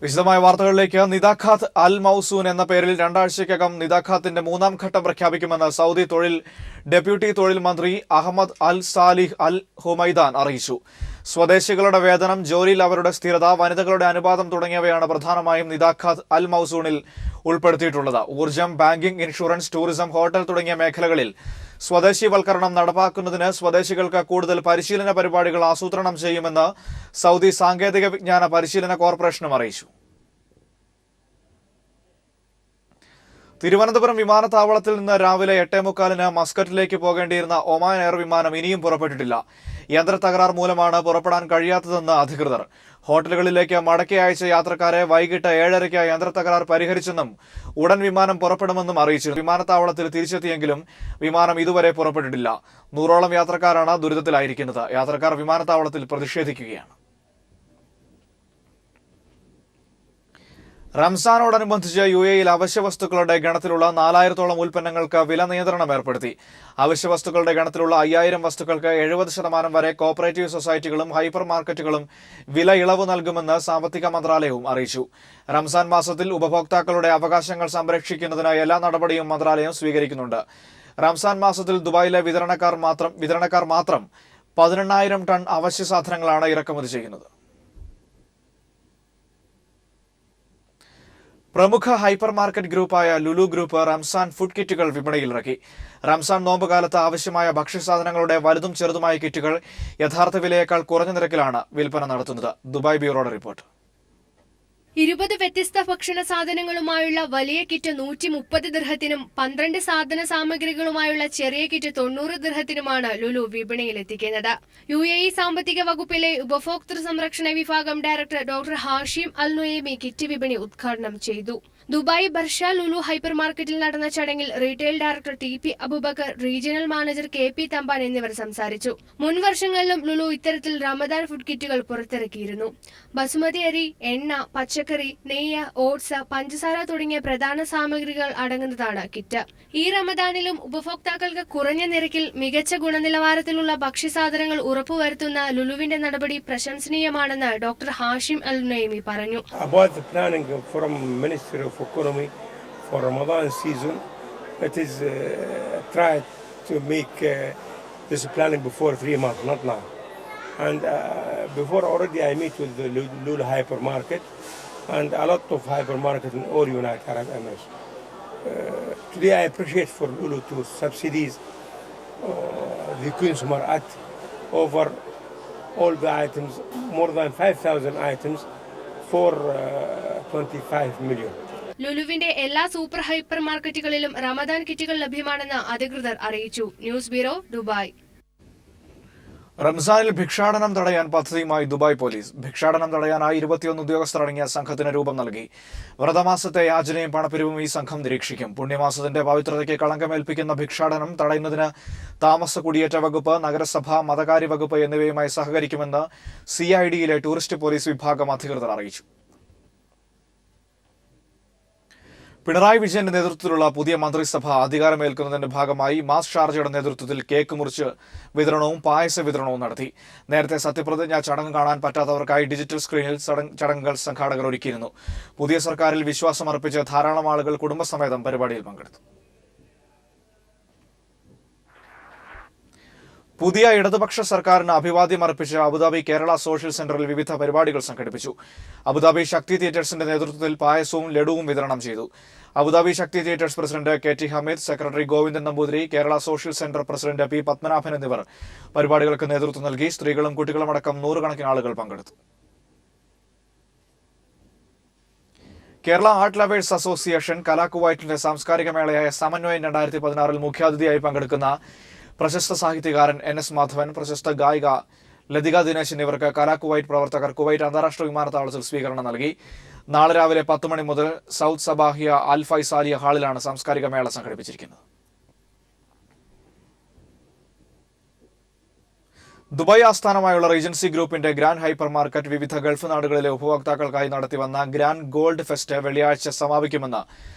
വിശദമായ വാർത്തകളിലേക്ക്. നിദാഖാത്ത് അൽ മൗസൂൻ എന്ന പേരിൽ രണ്ടാഴ്ചയ്ക്കകം നിദാഖാത്തിന്റെ മൂന്നാം ഘട്ടം പ്രഖ്യാപിക്കുമെന്ന് സൗദി ഡെപ്യൂട്ടി തൊഴിൽ മന്ത്രി അഹമ്മദ് അൽ സാലിഹ് അൽ ഹുമൈദാൻ അറിയിച്ചു. സ്വദേശികളുടെ വേതനം, ജോലിയിൽ അവരുടെ സ്ഥിരത, വനിതകളുടെ അനുപാതം തുടങ്ങിയവയാണ് പ്രധാനമായും നിദാഖാത്ത് അൽ മൗസൂണിൽ ഉൾപ്പെടുത്തിയിട്ടുള്ളത്. ഊർജ്ജം, ബാങ്കിംഗ്, ഇൻഷുറൻസ്, ടൂറിസം, ഹോട്ടൽ തുടങ്ങിയ മേഖലകളിൽ സ്വദേശീവൽക്കരണം നടപ്പാക്കുന്നതിന് സ്വദേശികൾക്ക് കൂടുതൽ പരിശീലന പരിപാടികൾ ആസൂത്രണം ചെയ്യുമെന്ന് സൗദി സാങ്കേതിക വിജ്ഞാന പരിശീലന കോർപ്പറേഷനും അറിയിച്ചു. തിരുവനന്തപുരം വിമാനത്താവളത്തിൽ നിന്ന് രാവിലെ 8:45 മസ്കറ്റിലേക്ക് പോകേണ്ടിയിരുന്ന ഒമാൻ എയർ വിമാനം ഇനിയും പുറപ്പെട്ടിട്ടില്ല. യന്ത്ര തകരാർ മൂലമാണ് പുറപ്പെടാൻ കഴിയാത്തതെന്ന് അധികൃതർ. ഹോട്ടലുകളിലേക്ക് മടക്കി അയച്ച യാത്രക്കാരെ വൈകിട്ട് 7:30 യന്ത്ര തകരാർ പരിഹരിച്ചെന്നും ഉടൻ വിമാനം പുറപ്പെടുമെന്നും അറിയിച്ചു. വിമാനത്താവളത്തിൽ തിരിച്ചെത്തിയെങ്കിലും വിമാനം ഇതുവരെ പുറപ്പെട്ടിട്ടില്ല. 100ഓളം യാത്രക്കാരാണ് ദുരിതത്തിലായിരിക്കുന്നത്. യാത്രക്കാർ വിമാനത്താവളത്തിൽ പ്രതിഷേധിക്കുകയാണ്. റംസാനോടനുബന്ധിച്ച് UAEയിൽ അവശ്യവസ്തുക്കളുടെ ഗണത്തിലുള്ള 4000ഓളം ഉൽപ്പന്നങ്ങൾക്ക് വില നിയന്ത്രണം ഏർപ്പെടുത്തി. അവശ്യവസ്തുക്കളുടെ ഗണത്തിലുള്ള 5000 വസ്തുക്കൾക്ക് 70% വരെ കോപ്പറേറ്റീവ് സൊസൈറ്റികളും ഹൈപ്പർ മാർക്കറ്റുകളും വില ഇളവ് നൽകുമെന്ന് സാമ്പത്തിക മന്ത്രാലയവും അറിയിച്ചു. റംസാൻ മാസത്തിൽ ഉപഭോക്താക്കളുടെ അവകാശങ്ങൾ സംരക്ഷിക്കുന്നതിന് എല്ലാ നടപടിയും മന്ത്രാലയം സ്വീകരിക്കുന്നുണ്ട്. റംസാൻ മാസത്തിൽ ദുബായിലെ വിതരണക്കാർ മാത്രം 18,000 ടൺ അവശ്യ സാധനങ്ങളാണ് ഇറക്കുമതി ചെയ്യുന്നത്. പ്രമുഖ ഹൈപ്പർ മാർക്കറ്റ് ഗ്രൂപ്പായ ലുലു ഗ്രൂപ്പ് റംസാൻ ഫുഡ് കിറ്റുകൾ വിപണിയിലിറക്കി. റംസാൻ നോമ്പ് കാലത്ത് ആവശ്യമായ ഭക്ഷ്യസാധനങ്ങളുടെ വലുതും ചെറുതുമായ കിറ്റുകൾ യഥാർത്ഥ വിലയേക്കാൾ കുറഞ്ഞ നിരക്കിലാണ് വിൽപ്പന നടത്തുന്നത്. Dubai ബ്യൂറോയുടെ report. 20 വ്യത്യസ്ത ഭക്ഷണ സാധനങ്ങളുമായുള്ള വലിയ കിറ്റ് 130 ദിർഹത്തിനും 12 സാധന സാമഗ്രികളുമായുള്ള ചെറിയ കിറ്റ് 90 ദിർഹത്തിനുമാണ് ലുലു വിപണിയിലെത്തിക്കുന്നത്. UAE സാമ്പത്തിക വകുപ്പിലെ ഉപഭോക്തൃ സംരക്ഷണ വിഭാഗം ഡയറക്ടർ ഡോക്ടർ ഹാഷിം അൽ നുയേമി കിറ്റ് വിപണി ഉദ്ഘാടനം ചെയ്തു. ദുബായ് ബർഷ ലുലു ഹൈപ്പർ മാർക്കറ്റിൽ നടന്ന ചടങ്ങിൽ retail director TP Aboobacker, regional manager KP Thampan എന്നിവർ സംസാരിച്ചു. മുൻ വർഷങ്ങളിലും ലുലു ഇത്തരത്തിൽ റമദാൻ ഫുഡ് കിറ്റുകൾ പുറത്തിറക്കിയിരുന്നു. ബസുമതി അരി, എണ്ണ, പച്ചക്കറി, നെയ്യ്, ഓട്സ്, പഞ്ചസാര തുടങ്ങിയ പ്രധാന സാമഗ്രികൾ അടങ്ങുന്നതാണ് കിറ്റ്. ഈ റമദാനിലും ഉപഭോക്താക്കൾക്ക് കുറഞ്ഞ നിരക്കിൽ മികച്ച ഗുണനിലവാരത്തിലുള്ള ഭക്ഷ്യസാധനങ്ങൾ ഉറപ്പുവരുത്തുന്ന ലുലുവിന്റെ നടപടി പ്രശംസനീയമാണെന്ന് ഡോക്ടർ ഹാഷിം അൽ നുയേമി പറഞ്ഞു. Economy for Ramadan season, it is tried to make this planning before 3 months, not now. And before already I meet with the Lulu hypermarket and a lot of hypermarket in all United Arab Emirates. Today I appreciate for Lulu to subsidies the consumer at over all the items, more than 5,000 items for 25 million. ലുലുവിന്റെ എല്ലാ super hyper മാർക്കറ്റുകളിലും Ramadan കിറ്റുകൾ ലഭ്യമാണെന്ന് അധികൃതർ അറിയിച്ചു. News bureau, Dubai. റംസാനിൽ ഭിക്ഷാടനം തടയാൻ പദ്ധതിയുമായി Dubai police. ഭിക്ഷാടനം തടയാനായി 21 ഉദ്യോഗസ്ഥരടങ്ങിയ സംഘത്തിന് രൂപം നൽകി. വ്രതമാസത്തെ യാചനയും പണപ്പിരിവും ഈ സംഘം നിരീക്ഷിക്കും. പുണ്യമാസത്തിന്റെ പവിത്രതയ്ക്ക് കളങ്കമേൽപ്പിക്കുന്ന ഭിക്ഷാടനം തടയുന്നതിന് താമസ കുടിയേറ്റ വകുപ്പ്, നഗരസഭ, മതകാര്യ വകുപ്പ് എന്നിവയുമായി സഹകരിക്കുമെന്ന് CIDയിലെ ടൂറിസ്റ്റ് പോലീസ് വിഭാഗം അധികൃതർ അറിയിച്ചു. പിണറായി വിജയന്റെ നേതൃത്വത്തിലുള്ള പുതിയ മന്ത്രിസഭ അധികാരമേൽക്കുന്നതിന്റെ ഭാഗമായി മാസ് ഷാർജയുടെ നേതൃത്വത്തിൽ കേക്ക് മുറിച്ച് വിതരണവും പായസ വിതരണവും നടത്തി. നേരത്തെ സത്യപ്രതിജ്ഞാ ചടങ്ങ് കാണാൻ പറ്റാത്തവർക്കായി ഡിജിറ്റൽ സ്ക്രീനിൽ ചടങ്ങുകൾ സംഘാടകർ ഒരുക്കിയിരുന്നു. പുതിയ സർക്കാരിൽ വിശ്വാസമർപ്പിച്ച് ധാരാളം ആളുകൾ കുടുംബസമേതം പരിപാടിയിൽ പങ്കെടുത്തു. പുതിയ ഇടതുപക്ഷ സർക്കാരിന് അഭിവാദ്യം അർപ്പിച്ച് അബുദാബി കേരള സോഷ്യൽ സെന്ററിൽ വിവിധ പരിപാടികൾ സംഘടിപ്പിച്ചു. അബുദാബി ശക്തി തിയേറ്റേഴ്സിന്റെ നേതൃത്വത്തിൽ പായസവും ലഡുവും വിതരണം ചെയ്തു. Abu Dhabi Shakti theatres president KT Hameed, secretary Govindan Namboothiri, Kerala social centre president P Padmanabhan എന്നിവർ പരിപാടികൾക്ക് നേതൃത്വം നൽകി. സ്ത്രീകളും കുട്ടികളുമടക്കം 100 കണക്കിന് ആളുകൾ പങ്കെടുത്തു. കേരള ആർട്ട് ലവേഴ്സ് അസോസിയേഷൻ കലാകുവൈറ്റിന്റെ സാംസ്കാരിക മേളയായ സമന്വയം 2016 മുഖ്യാതിഥിയായി പങ്കെടുക്കുന്ന പ്രശസ്ത സാഹിത്യകാരൻ NS മാധവൻ, പ്രശസ്ത ഗായിക ലതിക ദിനേശ് എന്നിവർക്ക് കലാകുവൈറ്റ് പ്രവർത്തകർ കുവൈറ്റ് അന്താരാഷ്ട്ര വിമാനത്താവളത്തിൽ സ്വീകരണം നൽകി. നാളെ രാവിലെ 10 മണി മുതൽ സൗത്ത് സബാഹിയ അൽ ഫൈസാലിയ ഹാളിലാണ് സാംസ്കാരിക മേള സംഘടിപ്പിച്ചിരിക്കുന്നത്. ദുബായ് ആസ്ഥാനമായുള്ള റീജൻസി ഗ്രൂപ്പിന്റെ ഗ്രാൻഡ് ഹൈപ്പർ മാർക്കറ്റ് വിവിധ ഗൾഫ് നാടുകളിലെ ഉപഭോക്താക്കൾക്കായി നടത്തിവന്ന ഗ്രാൻഡ് ഗോൾഡ് ഫെസ്റ്റ് വെള്ളിയാഴ്ച സമാപിക്കുമെന്ന്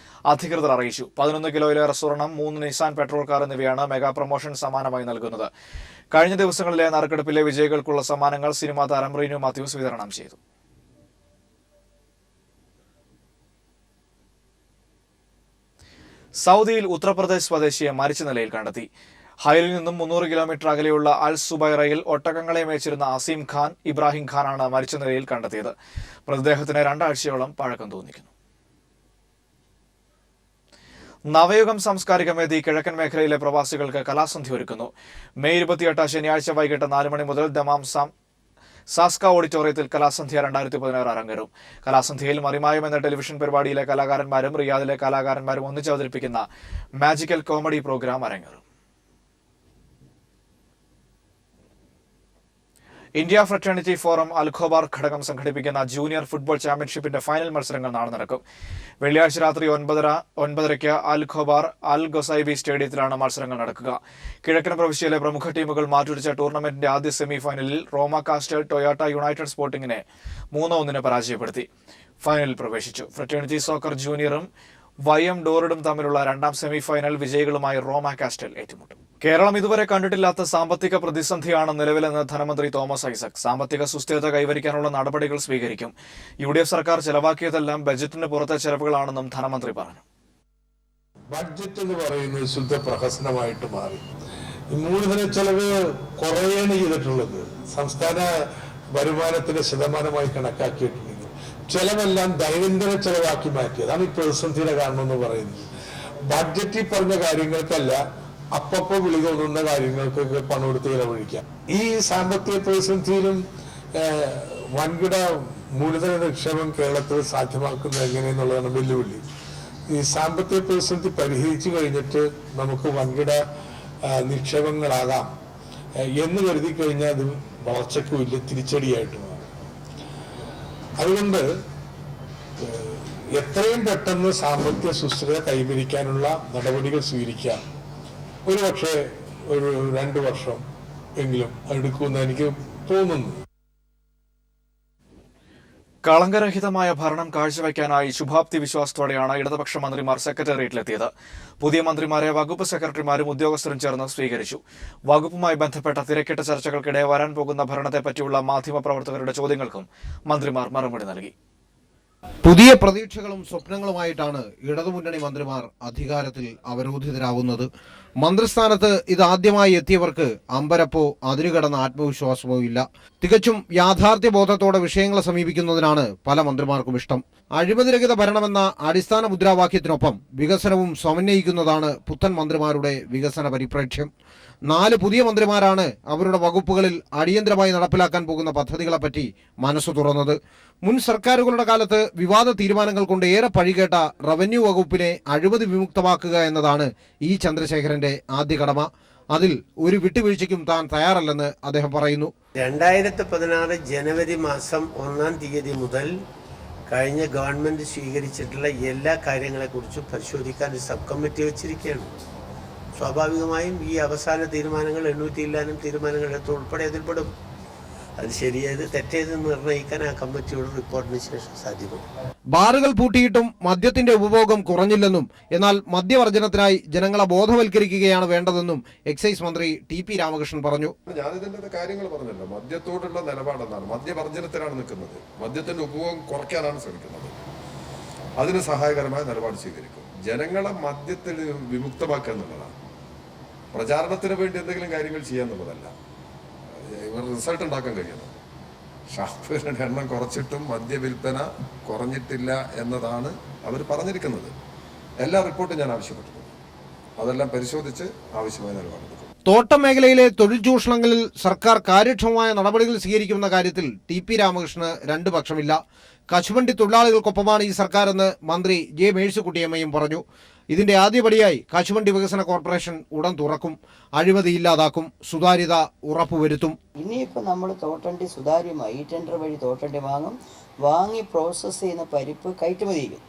അധികൃതർ അറിയിച്ചു. 11 കിലോയിലേറെ സ്വർണം, 3 നിസാൻ പെട്രോൾ കാർ എന്നിവയാണ് മെഗാ പ്രൊമോഷൻ സമ്മാനമായി നൽകുന്നത്. കഴിഞ്ഞ ദിവസങ്ങളിലെ നറുക്കെടുപ്പിലെ വിജയികൾക്കുള്ള സമ്മാനങ്ങൾ സിനിമാ താരം റീനു മാത്യൂസ് വിതരണം ചെയ്തു. സൗദിയിൽ ഉത്തർപ്രദേശ് സ്വദേശിയെ മരിച്ച നിലയിൽ കണ്ടെത്തി. ഹൈലിൽ നിന്നും 300 കിലോമീറ്റർ അകലെയുള്ള അൽ സുബൈറയിൽ ഒട്ടകങ്ങളെ മേച്ചിരുന്ന അസീം ഖാൻ ഇബ്രാഹിം ഖാനാണ് മരിച്ച നിലയിൽ കണ്ടെത്തിയത്. മൃതദേഹത്തിന് 2 ആഴ്ചയോളം പഴക്കം തോന്നിക്കുന്നു. നവയുഗം സാംസ്കാരിക വേദി കിഴക്കൻ മേഖലയിലെ പ്രവാസികൾക്ക് കലാസന്ധ്യ ഒരുക്കുന്നു. മെയ് 28 ശനിയാഴ്ച വൈകിട്ട് 4 മണി മുതൽ ദമാം സാസ്ക ഓഡിറ്റോറിയത്തിൽ കലാസന്ധ്യ 2016 അരങ്ങേറും. കലാസന്ധ്യയിൽ മറിമായം എന്ന ടെലിവിഷൻ പരിപാടിയിലെ കലാകാരന്മാരും റിയാദിലെ കലാകാരന്മാരും ഒന്നിച്ച് അവതരിപ്പിക്കുന്ന മാജിക്കൽ കോമഡി പ്രോഗ്രാം അരങ്ങേറും. ഇന്ത്യ ഫ്രറ്റേണിറ്റി ഫോറം അൽഖോബാർ ഘടകം സംഘടിപ്പിക്കുന്ന ജൂനിയർ ഫുട്ബോൾ ചാമ്പ്യൻഷിപ്പിന്റെ ഫൈനൽ മത്സരങ്ങൾ നാളെ നടക്കും. വെള്ളിയാഴ്ച രാത്രി 9:30 അൽഖോബാർ അൽ ഗൊസൈബി സ്റ്റേഡിയത്തിലാണ് മത്സരങ്ങൾ നടക്കുക. കിഴക്കൻ പ്രവിശ്യയിലെ പ്രമുഖ ടീമുകൾ മാറ്റുരച്ച ടൂർണമെന്റിന്റെ ആദ്യ സെമി ഫൈനലിൽ റോമ കാസ്റ്റൽ ടൊയോട്ട യുണൈറ്റഡ് സ്പോർട്ടിങ്ങിനെ 3-1 പരാജയപ്പെടുത്തി ഫൈനലിൽ പ്രവേശിച്ചു. ഫ്രറ്റേണിറ്റി സോക്കർ ജൂനിയറും വൈഎം ഡോറിഡും തമ്മിലുള്ള 2ാം സെമി ഫൈനൽ വിജയികളുമായി റോമ കാസ്റ്റൽ ഏറ്റുമുട്ടും. കേരളം ഇതുവരെ കണ്ടിട്ടില്ലാത്ത സാമ്പത്തിക പ്രതിസന്ധിയാണ് നിലവിലെന്ന് ധനമന്ത്രി തോമസ് ഐസക്. സാമ്പത്തിക സുസ്ഥിരത കൈവരിക്കാനുള്ള നടപടികൾ സ്വീകരിക്കും. UDF സർക്കാർ ചെലവാക്കിയതെല്ലാം ബജറ്റിന് പുറത്തെ ചെലവുകളാണെന്നും ധനമന്ത്രി പറഞ്ഞു. ബഡ്ജറ്റ് എന്ന് പറയുന്നത് ശുദ്ധ പ്രഹസനമായിട്ട് മാറി. മൂലധന ചെലവ് കുറയാണ് ചെയ്തിട്ടുള്ളത്. സംസ്ഥാന വരുമാനത്തിന്റെ ശതമാനമായി കണക്കാക്കിയിട്ടുണ്ടെങ്കിൽ ചെലവെല്ലാം ദൈനംദിന ചെലവാക്കി മാറ്റി. അതാണ് ഈ പ്രതിസന്ധിയുടെ കാരണം എന്ന് പറയുന്നത്. ബഡ്ജറ്റിൽ പറഞ്ഞ കാര്യങ്ങൾക്കല്ല, അപ്പപ്പോ വിളി തോന്നുന്ന കാര്യങ്ങൾക്കൊക്കെ പണം എടുത്ത് ചെലവഴിക്കാം. ഈ സാമ്പത്തിക പ്രതിസന്ധിയിലും വൻകിട മൂലധന നിക്ഷേപം കേരളത്തിൽ സാധ്യമാക്കുന്നത് എങ്ങനെയെന്നുള്ളതാണ് വെല്ലുവിളി. ഈ സാമ്പത്തിക പ്രതിസന്ധി പരിഹരിച്ചു കഴിഞ്ഞിട്ട് നമുക്ക് വൻകിട നിക്ഷേപങ്ങളാകാം എന്ന് കരുതി കഴിഞ്ഞാൽ അത് വളർച്ചയ്ക്ക് വലിയ തിരിച്ചടിയായിട്ട് മാറും. അതുകൊണ്ട് എത്രയും പെട്ടെന്ന് സാമ്പത്തിക സുസ്ഥിരത കൈവരിക്കാനുള്ള നടപടികൾ സ്വീകരിക്കാം. ഒരുപക്ഷെ ഒരു 2 വർഷം എങ്കിലും എടുക്കുമെന്ന് എനിക്ക് തോന്നുന്നു. കളങ്കരഹിതമായ ഭരണം കാഴ്ചവെക്കാനായി ശുഭാപ്തി വിശ്വാസത്തോടെയാണ് ഇടതുപക്ഷ മന്ത്രിമാർ സെക്രട്ടേറിയറ്റിലെത്തിയത്. പുതിയ മന്ത്രിമാരെ വകുപ്പ് സെക്രട്ടറിമാരും ഉദ്യോഗസ്ഥരും ചേർന്ന് സ്വീകരിച്ചു. വകുപ്പുമായി ബന്ധപ്പെട്ട തിരക്കിട്ട ചർച്ചകൾക്കിടെ വരാൻ പോകുന്ന ഭരണത്തെപ്പറ്റിയുള്ള മാധ്യമപ്രവർത്തകരുടെ ചോദ്യങ്ങൾക്കും മന്ത്രിമാർ മറുപടി നൽകി. പുതിയ പ്രതീക്ഷകളും സ്വപ്നങ്ങളുമായിട്ടാണ് ഇടതുമുന്നണി മന്ത്രിമാർ അധികാരത്തിൽ അവരോധിതരാകുന്നത്. മന്ത്രിസ്ഥാനത്ത് ഇതാദ്യമായി എത്തിയവർക്ക് അമ്പരപ്പോ അതിരുകടന്ന ആത്മവിശ്വാസമോ ഇല്ല. തികച്ചും യാഥാർത്ഥ്യബോധത്തോടെ വിഷയങ്ങളെ സമീപിക്കുന്നതിനാണ് പല മന്ത്രിമാർക്കും ഇഷ്ടം. അഴിമതിരഹിത ഭരണമെന്ന അടിസ്ഥാന മുദ്രാവാക്യത്തിനൊപ്പം വികസനവും സമന്വയിക്കുന്നതാണ് പുത്തൻ മന്ത്രിമാരുടെ വികസന പരിപ്രേക്ഷ്യം. 4 പുതിയ മന്ത്രിമാരാണ് അവരുടെ വകുപ്പുകളിൽ അടിയന്തരമായി നടപ്പിലാക്കാൻ പോകുന്ന പദ്ധതികളെപ്പറ്റി മനസ്സു തുറന്നത്. മുൻ സർക്കാരുകളുടെ കാലത്ത് വിവാദ തീരുമാനങ്ങൾ കൊണ്ട് ഏറെ പഴികേട്ട റവന്യൂ വകുപ്പിനെ അഴിമതി വിമുക്തമാക്കുക എന്നതാണ് ഇ ചന്ദ്രശേഖരന്റെ ആദ്യ കടമ. അതിൽ ഒരു വിട്ടുവീഴ്ചയ്ക്കും താൻ തയ്യാറല്ലെന്ന് അദ്ദേഹം പറയുന്നു. 2016 ജനുവരി മാസം 1-ാം തീയതി മുതൽ കഴിഞ്ഞ ഗവൺമെന്റ് സ്വീകരിച്ചിട്ടുള്ള എല്ലാ കാര്യങ്ങളെക്കുറിച്ചും പരിശോധിക്കാൻ ഒരു സബ് കമ്മിറ്റി വെച്ചിരിക്കുകയാണ്. സ്വാഭാവികമായും ഈ അവസാന തീരുമാനങ്ങൾ 800 തീരുമാനങ്ങൾ എടുത്ത് ഉൾപ്പെടെ അതിൽപ്പെടും. അത് ശരിയേത് തെറ്റേതെന്ന് നിർണ്ണയിക്കാൻ ആ കമ്മിറ്റിയുടെ റിപ്പോർട്ടിന് ശേഷം സാധ്യമാകും. ബാറുകൾ പൂട്ടിയിട്ടും മദ്യത്തിന്റെ ഉപഭോഗം കുറഞ്ഞില്ലെന്നും എന്നാൽ മദ്യവർജനത്തിനായി ജനങ്ങളെ ബോധവൽക്കരിക്കുകയാണ് വേണ്ടതെന്നും എക്സൈസ് മന്ത്രി TP രാമകൃഷ്ണൻ പറഞ്ഞു. ഞാനിതിന്റെ കാര്യങ്ങൾ പറഞ്ഞല്ലോ. മദ്യത്തോടുള്ള നിലപാടെന്താണ്? മദ്യവർജനത്തിനാണ് നിൽക്കുന്നത്. മദ്യത്തിന്റെ ഉപഭോഗം കുറയ്ക്കാനാണ് ശ്രമിക്കുന്നത്. അതിന് സഹായകരമായ നിലപാട് സ്വീകരിക്കും. ജനങ്ങളെ മദ്യത്തിൽ വിമുക്തമാക്കുക എന്നുള്ളതാണ്. പ്രചാരണത്തിന് വേണ്ടി എന്തെങ്കിലും കാര്യങ്ങൾ ചെയ്യാന്നുള്ളതല്ല. റിസൾട്ട് ഉണ്ടാക്കാൻ കഴിയുന്നു. ഷാപ്പുകളുടെ എണ്ണം കുറച്ചിട്ടും മദ്യവിൽപ്പന കുറഞ്ഞിട്ടില്ല എന്നതാണ് അവർ പറഞ്ഞിരിക്കുന്നത്. എല്ലാ റിപ്പോർട്ടും ഞാൻ ആവശ്യപ്പെട്ടിട്ടുണ്ട്. അതെല്ലാം പരിശോധിച്ച് ആവശ്യമായ നിലപാടെടുക്കും. തോട്ടം മേഖലയിലെ തൊഴിൽ ചൂഷണങ്ങളിൽ സർക്കാർ കാര്യക്ഷമമായ നടപടികൾ സ്വീകരിക്കുന്ന കാര്യത്തിൽ TP രാമകൃഷ്ണന് 2 പക്ഷമില്ല. കശുവണ്ടി തൊഴിലാളികൾക്കൊപ്പമാണ് ഈ സർക്കാരെന്ന് മന്ത്രി J മേഴ്സിക്കുട്ടിയമ്മയും പറഞ്ഞു. ഇതിന്റെ ആദ്യപടിയായി കശുവണ്ടി വികസന കോർപ്പറേഷൻ ഉടൻ തുറക്കും. അഴിമതി ഇല്ലാതാക്കും. സുതാര്യത ഉറപ്പുവരുത്തും. ഇനിയിപ്പോൾ നമ്മൾ തോട്ടണ്ടി സുതാര്യമായി ടെൻഡർ വഴി തോട്ടണ്ടി വാങ്ങി പ്രോസസ്സ് ചെയ്യുന്ന പരിപ്പ് കയറ്റുമതി ചെയ്യും.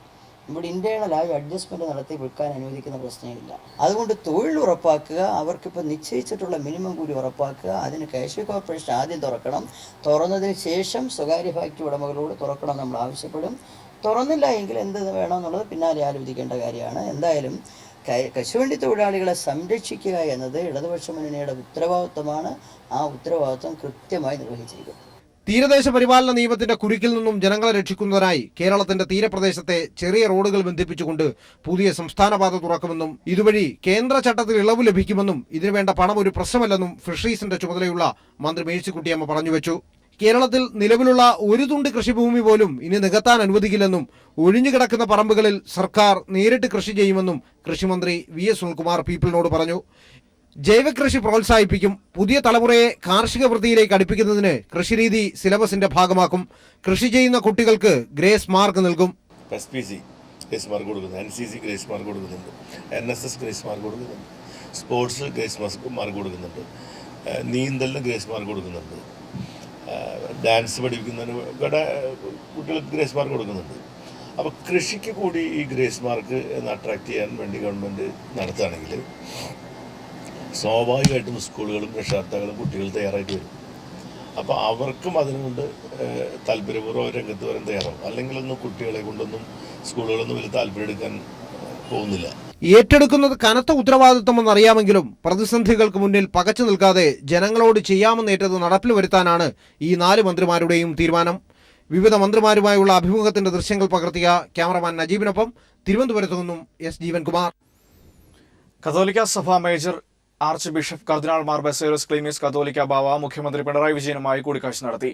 ഇവിടെ ഇന്റേണലായി അഡ്ജസ്റ്റ്മെന്റ് നടത്തി വിൽക്കാൻ അനുവദിക്കുന്ന പ്രശ്നമില്ല. അതുകൊണ്ട് തൊഴിൽ ഉറപ്പാക്കുക, അവർക്കിപ്പോൾ നിശ്ചയിച്ചിട്ടുള്ള മിനിമം കൂലി ഉറപ്പാക്കുക. അതിന് കാഷ്യൂ കോർപ്പറേഷൻ ആദ്യം തുറക്കണം. തുറന്നതിന് ശേഷം സ്വകാര്യ ഫാക്ടറി ഉടമകളോട് തുറക്കണം നമ്മൾ ആവശ്യപ്പെടും. തുറന്നില്ല എങ്കിൽ എന്ത് വേണമെന്നുള്ളത് പിന്നാലെ ആലോചിക്കേണ്ട കാര്യമാണ്. എന്തായാലും കശുവണ്ടി തൊഴിലാളികളെ സംരക്ഷിക്കുക എന്നത് ഇടതുപക്ഷ മുന്നണിയുടെ ഉത്തരവാദിത്വമാണ്. ആ ഉത്തരവാദിത്വം കൃത്യമായി നിർവഹിച്ചിരിക്കും. തീരദേശ പരിപാലന നിയമത്തിന്റെ കുരുക്കിൽ നിന്നും ജനങ്ങളെ രക്ഷിക്കുന്നതിനായി കേരളത്തിന്റെ തീരപ്രദേശത്തെ ചെറിയ റോഡുകൾ ബന്ധിപ്പിച്ചുകൊണ്ട് പുതിയ സംസ്ഥാനപാത തുറക്കുമെന്നും ഇതുവഴി കേന്ദ്ര ചട്ടത്തിൽ ഇളവ് ലഭിക്കുമെന്നും ഇതിനുവേണ്ട പണം ഒരു പ്രശ്നമല്ലെന്നും ഫിഷറീസിന്റെ ചുമതലയുള്ള മന്ത്രി മേഴ്സിക്കുട്ടിയമ്മ പറഞ്ഞുവെച്ചു. കേരളത്തിൽ നിലവിലുള്ള ഒരു തുണ്ട് കൃഷിഭൂമി പോലും ഇനി നികത്താൻ അനുവദിക്കില്ലെന്നും ഒഴിഞ്ഞുകിടക്കുന്ന പറമ്പുകളിൽ സർക്കാർ നേരിട്ട് കൃഷി ചെയ്യുമെന്നും കൃഷിമന്ത്രി VS സുനിൽകുമാർ പീപ്പിളിനോട് പറഞ്ഞു. ജൈവകൃഷി പ്രോത്സാഹിപ്പിക്കും. പുതിയ തലമുറയെ കാർഷിക വൃത്തിയിലേക്ക് അടുപ്പിക്കുന്നതിന് കൃഷിരീതി സിലബസിന്റെ ഭാഗമാക്കും. കൃഷി ചെയ്യുന്ന കുട്ടികൾക്ക് ഗ്രേസ് മാർക്ക് നൽകും. SPC ഗ്രേസ് മാർക്ക് കൊടുക്കുന്നുണ്ട്, NCC ഗ്രേസ് മാർക്ക് കൊടുക്കുന്നുണ്ട്, NSS ഗ്രേസ് മാർക്ക് കൊടുക്കുന്നുണ്ട്, സ്പോർട്സ് ഗ്രേസ് മാർക്ക് കൊടുക്കുന്നുണ്ട്, നീന്തലിന് ഗ്രേസ് മാർക്ക് കൊടുക്കുന്നുണ്ട്, ഡാൻസ് പഠിപ്പിക്കുന്നതിന് കുട്ടികൾക്ക് ഗ്രേസ് മാർക്ക് കൊടുക്കുന്നുണ്ട്. അപ്പോൾ കൃഷിക്ക് കൂടി ഈ ഗ്രേസ് മാർക്ക് എന്ന് അട്രാക്ട് ചെയ്യാൻ വേണ്ടി ഗവൺമെൻറ് നടത്തുകയാണെങ്കിൽ സ്വാഭാവികമായിട്ടും സ്കൂളുകളും രക്ഷകർത്താക്കളും കുട്ടികൾ തയ്യാറായിട്ട് വരും. അപ്പോൾ അവർക്കും അതിനുകൊണ്ട് താല്പര്യപൂർവ്വം രംഗത്ത് വരാൻ തയ്യാറാവും. അല്ലെങ്കിലൊന്നും കുട്ടികളെ കൊണ്ടൊന്നും സ്കൂളുകളൊന്നും വലിയ താല്പര്യം എടുക്കാൻ പോകുന്നില്ല. ഏറ്റെടുക്കുന്നത് കനത്ത ഉത്തരവാദിത്വമെന്നറിയാമെങ്കിലും പ്രതിസന്ധികൾക്ക് മുന്നിൽ പകച്ചു നിൽക്കാതെ ജനങ്ങളോട് ചെയ്യാമെന്നേറ്റത് നടപ്പിൽ വരുത്താനാണ് ഈ 4 മന്ത്രിമാരുടെയും തീരുമാനം. വിവിധ മന്ത്രിമാരുമായുള്ള അഭിമുഖത്തിന്റെ ദൃശ്യങ്ങൾ പകർത്തിയ ക്യാമറമാൻ നജീബിനൊപ്പം തിരുവനന്തപുരത്തു നിന്നും S ജീവൻകുമാർ. കത്തോലിക്ക സഭ മേജർ ആർച്ച് ബിഷപ്പ് കർദിനാൾ മാർ ബസേലിയോസ് ക്ലീമീസ് കാതോലിക്ക ബാവ മുഖ്യമന്ത്രി പിണറായി വിജയനുമായി കൂടിക്കാഴ്ച നടത്തി.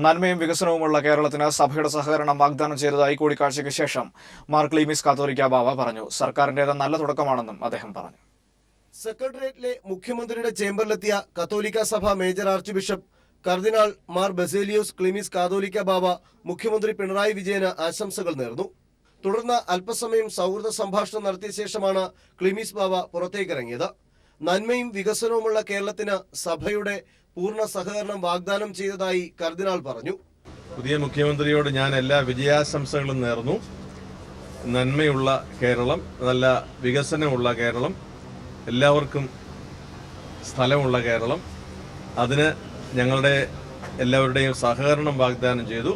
നന്മയും വികസനവുമുള്ള കേരളത്തിന് സഭയുടെ സഹകരണം വാഗ്ദാനം ചെയ്തതായി കൂടിക്കാഴ്ചയ്ക്ക് ശേഷം മാർ ക്ലീമീസ് കാതോലിക്ക ബാവ പറഞ്ഞു. സർക്കാരിന്റേത് നല്ല തുടക്കമാണെന്നും അദ്ദേഹം പറഞ്ഞു. സെക്രട്ടേറിയറ്റിലെ മുഖ്യമന്ത്രിയുടെ ചേംബറിലെത്തിയ കത്തോലിക്ക സഭ മേജർ ആർച്ച് ബിഷപ്പ് കർദിനാൾ മാർ ബസേലിയോസ് ക്ലീമീസ് കാതോലിക്ക ബാവ മുഖ്യമന്ത്രി പിണറായി വിജയന് ആശംസകൾ നേർന്നു. തുടർന്ന് അല്പസമയം സൗഹൃദ സംഭാഷണം നടത്തിയ ശേഷമാണ് ക്ലീമീസ് ബാവ പുറത്തേക്കിറങ്ങിയത്. നന്മയും വികസനവുമുള്ള കേരളത്തിന് സഭയുടെ പൂർണ്ണ സഹകരണം വാഗ്ദാനം ചെയ്തതായി കർദിനാൾ പറഞ്ഞു. പുതിയ മുഖ്യമന്ത്രിയോട് ഞാൻ എല്ലാ വിജയാശംസകളും നേർന്നു. നന്മയുള്ള കേരളം, നല്ല വികസനമുള്ള കേരളം, എല്ലാവർക്കും സ്ഥലമുള്ള കേരളം, അതിന് ഞങ്ങളുടെ എല്ലാവരുടെയും സഹകരണം വാഗ്ദാനം ചെയ്തു.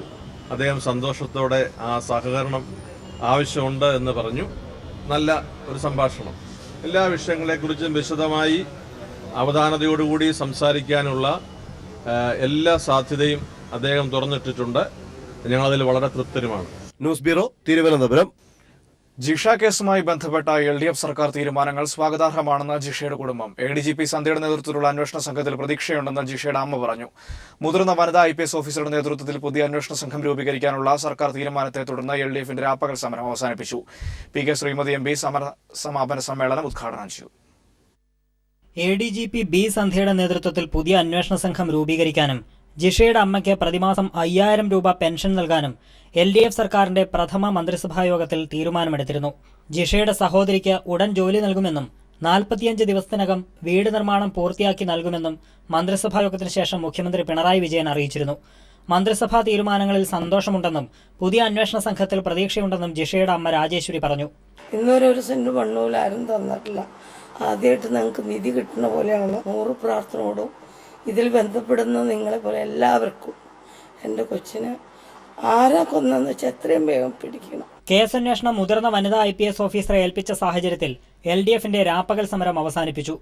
അദ്ദേഹം സന്തോഷത്തോടെ ആ സഹകരണം ആവശ്യമുണ്ട് എന്ന് പറഞ്ഞു. നല്ല ഒരു സംഭാഷണം. എല്ലാ വിഷയങ്ങളെക്കുറിച്ചും വിശദമായി അവധാനതയോടുകൂടി സംസാരിക്കാനുള്ള എല്ലാ സാധ്യതയും അദ്ദേഹം തുറന്നിട്ടിട്ടുണ്ട്. ഞങ്ങളതിൽ വളരെ തൃപ്തരുമാണ്. News bureau, Thiruvananthapuram. ജിഷ കേസുമായി ബന്ധപ്പെട്ട LDF സർക്കാർ തീരുമാനങ്ങൾ സ്വാഗതാർഹമാണെന്ന് ജിഷയുടെ കുടുംബം. ADGP സന്ധ്യയുടെ നേതൃത്വത്തിലുള്ള അന്വേഷണ സംഘത്തിൽ പ്രതീക്ഷയുണ്ടെന്ന് ജിഷയുടെ അമ്മ പറഞ്ഞു. മുതിർന്ന വനിതാ IPS ഓഫീസറുടെ നേതൃത്വത്തിൽ പുതിയ അന്വേഷണ സംഘം രൂപീകരിക്കാനുള്ള സർക്കാർ തീരുമാനത്തെ തുടർന്ന് LDFന്റെ രാപ്പകൽ സമരം അവസാനിപ്പിച്ചു. PK ശ്രീമതി MP സമാപന സമ്മേളനം ഉദ്ഘാടനം ചെയ്തു. ADGP B സന്ധ്യയുടെ നേതൃത്വത്തിൽ പുതിയ അന്വേഷണ സംഘം രൂപീകരിക്കാനും ജിഷയുടെ അമ്മയ്ക്ക് പ്രതിമാസം 5000 രൂപ പെൻഷൻ നൽകാനും LDF സർക്കാരിന്റെ പ്രഥമ മന്ത്രിസഭായോഗത്തിൽ തീരുമാനമെടുത്തിരുന്നു. ജിഷയുടെ സഹോദരിക്ക് ഉടൻ ജോലി നൽകുമെന്നും 45 ദിവസത്തിനകം വീട് നിർമ്മാണം പൂർത്തിയാക്കി നൽകുമെന്നും മന്ത്രിസഭായോഗത്തിന് ശേഷം മുഖ്യമന്ത്രി പിണറായി വിജയൻ അറിയിച്ചിരുന്നു. മന്ത്രിസഭാ തീരുമാനങ്ങളിൽ സന്തോഷമുണ്ടെന്നും പുതിയ അന്വേഷണ സംഘത്തിൽ പ്രതീക്ഷയുണ്ടെന്നും ജിഷയുടെ അമ്മ രാജേശ്വരി പറഞ്ഞു. ഇന്നുവരെ ഒരു സെന്റ് മണ്ണൂല ആരും തന്നിട്ടില്ല. ആദ്യമായിട്ട് ഞങ്ങൾക്ക് നിധി കിട്ടുന്ന പോലെയാണ്. 100 പ്രാർത്ഥനയോടും ഇതിൽ ബന്ധപ്പെടുന്ന നിങ്ങളെ പോലെ എല്ലാവർക്കും എൻ്റെ കൊച്ചിനെ ആരാ കൊന്നെന്ന് വെച്ചാൽ എത്രയും വേഗം പിടിക്കണം. കേസന്വേഷണം മുതിർന്ന വനിതാ IPS ഓഫീസറെ ഏൽപ്പിച്ച സാഹചര്യത്തിൽ LDFന്റെ രാപ്പകൽ സമരം അവസാനിപ്പിച്ചു.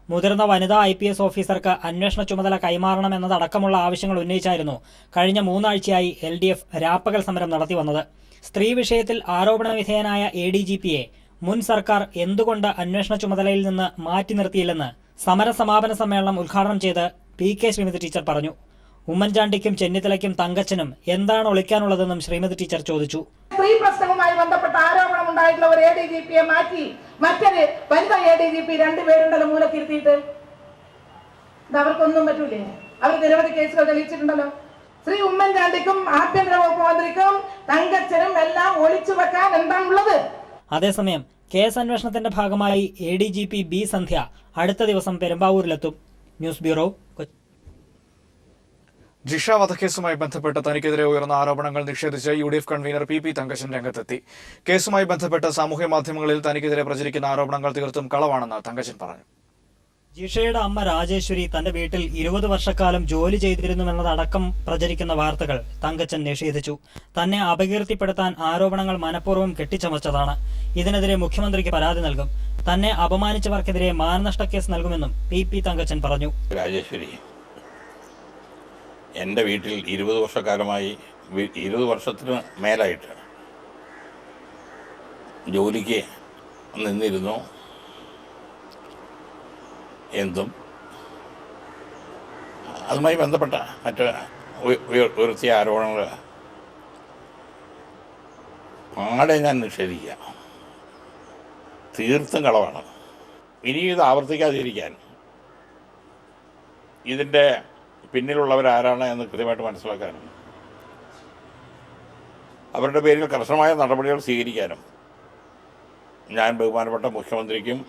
മുതിർന്ന വനിതാ IPS ഓഫീസർക്ക് അന്വേഷണ ചുമതല കൈമാറണമെന്നതടക്കമുള്ള ആവശ്യങ്ങൾ ഉന്നയിച്ചായിരുന്നു കഴിഞ്ഞ 3 ആഴ്ചയായി LDF രാപ്പകൽ സമരം നടത്തി വന്നത്. സ്ത്രീ വിഷയത്തിൽ ആരോപണ വിധേയനായ ADGPയെ മുൻ സർക്കാർ എന്തുകൊണ്ട് അന്വേഷണ ചുമതലയിൽ നിന്ന് മാറ്റി നിർത്തിയില്ലെന്ന് സമരസമാപന സമ്മേളനം ഉദ്ഘാടനം ചെയ്ത് PK ശ്രീമതി ടീച്ചർ പറഞ്ഞു. ഉമ്മൻചാണ്ടിക്കും ചെന്നിത്തലയ്ക്കും തങ്കച്ചനും എന്താണ് ഒളിക്കാനുള്ളതെന്നും ശ്രീമതി ടീച്ചർ ചോദിച്ചു. സ്ത്രീ പ്രശ്നവുമായി ബന്ധപ്പെട്ട ആരോപണം ഉണ്ടായിട്ടുള്ള ഒരു ADGPയെ മാറ്റി മറ്റൊരു വനിതാ ADGP 2 പേരുണ്ടല്ലോ മൂലക്കിരുത്തിയിട്ട്. അവർക്കൊന്നും പറ്റൂലേ? അവർ നിരവധി കേസുകൾ തെളിയിച്ചിട്ടുണ്ടല്ലോ. ശ്രീ ഉമ്മൻചാണ്ടിക്കും ആഭ്യന്തര വകുപ്പ് മന്ത്രിക്കും തങ്കച്ചനും എല്ലാം ഒളിച്ചു വെക്കാൻ എന്താണുള്ളത്? അതേസമയം കേസ് അന്വേഷണത്തിന്റെ ഭാഗമായി ADGP B സന്ധ്യ അടുത്ത ദിവസം പെരുമ്പാവൂരിലെത്തും. News bureau. ജിഷ വധക്കേസുമായി ബന്ധപ്പെട്ട് തനിക്കെതിരെ ഉയർന്ന ആരോപണങ്ങൾ നിഷേധിച്ച് UDF കൺവീനർ PP തങ്കച്ചൻ രംഗത്തെത്തി. കേസുമായി ബന്ധപ്പെട്ട് സാമൂഹ്യ മാധ്യമങ്ങളിൽ തനിക്കെതിരെ പ്രചരിക്കുന്ന ആരോപണങ്ങൾ തീർത്തും കളവാണെന്ന് തങ്കച്ചൻ പറഞ്ഞു. ജിഷയുടെ അമ്മ രാജേശ്വരി തന്റെ വീട്ടിൽ 20 വർഷക്കാലം ജോലി ചെയ്തിരുന്നുവെന്നതടക്കം പ്രചരിക്കുന്ന വാർത്തകൾ തങ്കച്ചൻ നിഷേധിച്ചു. തന്നെ അപകീർത്തിപ്പെടുത്താൻ ആരോപണങ്ങൾ മനഃപൂർവ്വം കെട്ടിച്ചമച്ചതാണ്. ഇതിനെതിരെ മുഖ്യമന്ത്രിക്ക് പരാതി നൽകും. തന്നെ അപമാനിച്ചവർക്കെതിരെ മാനനഷ്ട കേസ് നൽകുമെന്നും PP തങ്കച്ചൻ പറഞ്ഞു. രാജേശ്വരി എൻ്റെ വീട്ടിൽ 20 വർഷക്കാലമായി 20 വർഷത്തിന് മേലായിട്ട് ജോലിക്ക് നിന്നിരുന്നു. എന്തും അതുമായി ബന്ധപ്പെട്ട മറ്റ് ഉയർത്തിയ ആരോപണങ്ങൾ ആടെ ഞാൻ നിഷേധിക്കുക. തീർത്തും കളവാണ്. ഇനി ഇത് ആവർത്തിക്കാതിരിക്കാൻ ഇതിൻ്റെ പിന്നിലുള്ളവരാരാണ് എന്ന് കൃത്യമായിട്ട് മനസ്സിലാക്കാനും അവരുടെ പേരിൽ കർശനമായ നടപടികൾ സ്വീകരിക്കാനും ഞാൻ ബഹുമാനപ്പെട്ട മുഖ്യമന്ത്രിക്കും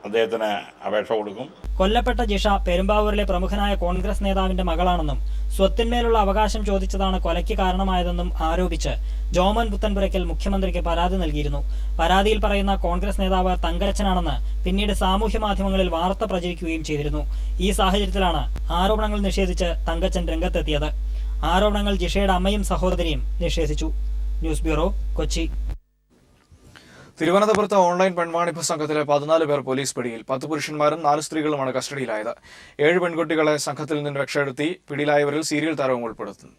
അദ്ദേഹത്തിന് അപേക്ഷ കൊടുക്കും. കൊല്ലപ്പെട്ട ജിഷ പെരുമ്പാവൂരിലെ പ്രമുഖനായ കോൺഗ്രസ് നേതാവിന്റെ മകളാണെന്നും സ്വത്തിന്മേലുള്ള അവകാശം ചോദിച്ചതാണ് കൊലയ്ക്ക് കാരണമായതെന്നും ആരോപിച്ച് ജോമൻ പുത്തൻപുരയ്ക്കൽ മുഖ്യമന്ത്രിക്ക് പരാതി നൽകിയിരുന്നു. പരാതിയിൽ പറയുന്ന കോൺഗ്രസ് നേതാവ് തങ്കച്ചനാണെന്ന് പിന്നീട് സാമൂഹ്യ മാധ്യമങ്ങളിൽ വാർത്ത പ്രചരിക്കുകയും ചെയ്തിരുന്നു. ഈ സാഹചര്യത്തിലാണ് ആരോപണങ്ങൾ നിഷേധിച്ച് തങ്കച്ചൻ രംഗത്തെത്തിയത്. ആരോപണങ്ങൾ ജിഷയുടെ അമ്മയും സഹോദരിയും നിഷേധിച്ചു. News bureau, Kochi. തിരുവനന്തപുരത്ത് ഓൺലൈൻ പെൺവാണിഭ സംഘത്തിലെ 14 പേർ പോലീസ് പിടിയിൽ. 10 പുരുഷന്മാരും 4 സ്ത്രീകളുമാണ് കസ്റ്റഡിയിലായത്. 7 പെൺകുട്ടികളെ സംഘത്തിൽ നിന്ന് രക്ഷപ്പെടുത്തി. പിടിയിലായവരിൽ സീരിയൽ താരവും ഉൾപ്പെടുത്തുന്നു.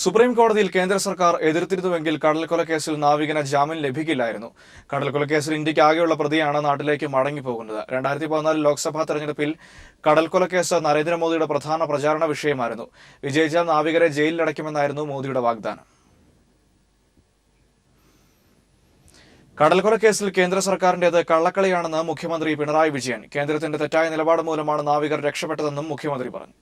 സുപ്രീം കോടതിയിൽ കേന്ദ്ര സർക്കാർ എതിർത്തിരുന്നുവെങ്കിൽ കടൽക്കൊലക്കേസിൽ നാവികന് ജാമ്യം ലഭിക്കില്ലായിരുന്നു. കടൽക്കൊലക്കേസിൽ ഇന്ത്യക്ക് ആകെയുള്ള പ്രതിയാണ് നാട്ടിലേക്ക് മടങ്ങിപ്പോകുന്നത്. 2014 ലോക്സഭാ തെരഞ്ഞെടുപ്പിൽ കടൽക്കൊലക്കേസ് നരേന്ദ്രമോദിയുടെ പ്രധാന പ്രചാരണ വിഷയമായിരുന്നു. വിജയിച്ചാൽ നാവികരെ ജയിലിലടയ്ക്കുമെന്നായിരുന്നു മോദിയുടെ വാഗ്ദാനം. കടൽക്കൊലക്കേസിൽ കേന്ദ്ര സർക്കാരിന്റേത് കള്ളക്കളിയാണെന്ന് മുഖ്യമന്ത്രി പിണറായി വിജയൻ. കേന്ദ്രത്തിന്റെ തെറ്റായ നിലപാട് മൂലമാണ് നാവികർ രക്ഷപ്പെട്ടതെന്നും മുഖ്യമന്ത്രി പറഞ്ഞു.